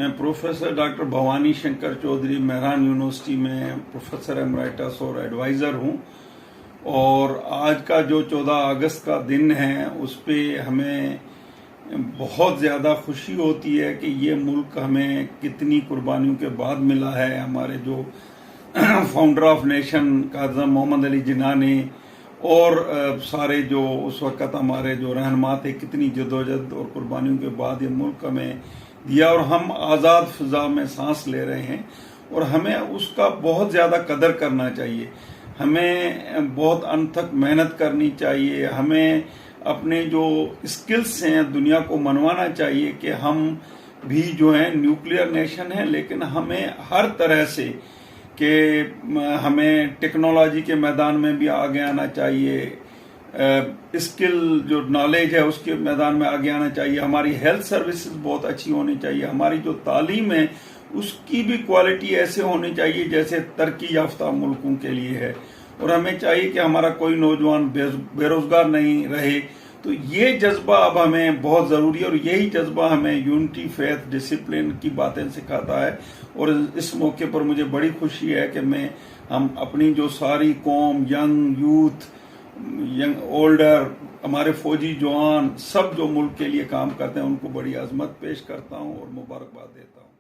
میں professor doctor Bhawani Shankar Chaudhry Mehran university میں professor emeritus اور ایڈوائزر ہوں، اور آج کا جو 14 اگست کا دن ہے اس پہ ہمیں بہت زیادہ خوشی ہوتی ہے کہ یہ ملک ہمیں کتنی قربانیوں کے بعد ملا ہے۔ ہمارے جو فاؤنڈر آف نیشن قائد محمد علی جناح نے اور سارے جو اس وقت ہمارے جو رہنما تھے، کتنی جدوجہد اور قربانیوں کے بعد یہ ملک ہمیں دیا، اور ہم آزاد فضا میں سانس لے رہے ہیں، اور ہمیں اس کا بہت زیادہ قدر کرنا چاہیے۔ ہمیں بہت انتھک محنت کرنی چاہیے، ہمیں اپنے جو اسکلز ہیں دنیا کو منوانا چاہیے کہ ہم بھی جو ہیں نیوکلیئر نیشن ہیں، لیکن ہمیں ہر طرح سے کہ ہمیں ٹیکنالوجی کے میدان میں بھی آگے آنا چاہیے، اسکل جو نالج ہے اس کے میدان میں آگے آنا چاہیے، ہماری ہیلتھ سروسز بہت اچھی ہونی چاہیے، ہماری جو تعلیم ہے اس کی بھی کوالٹی ایسے ہونی چاہیے جیسے ترقی یافتہ ملکوں کے لیے ہے، اور ہمیں چاہیے کہ ہمارا کوئی نوجوان بے روزگار نہیں رہے۔ تو یہ جذبہ اب ہمیں بہت ضروری ہے، اور یہی جذبہ ہمیں یونٹی، فیتھ، ڈسپلن کی باتیں سکھاتا ہے۔ اور اس موقع پر مجھے بڑی خوشی ہے کہ ہم اپنی جو ساری قوم، ینگ یوتھ، ینگ اولڈر، ہمارے فوجی جوان، سب جو ملک کے لیے کام کرتے ہیں ان کو بڑی عظمت پیش کرتا ہوں اور مبارکباد دیتا ہوں۔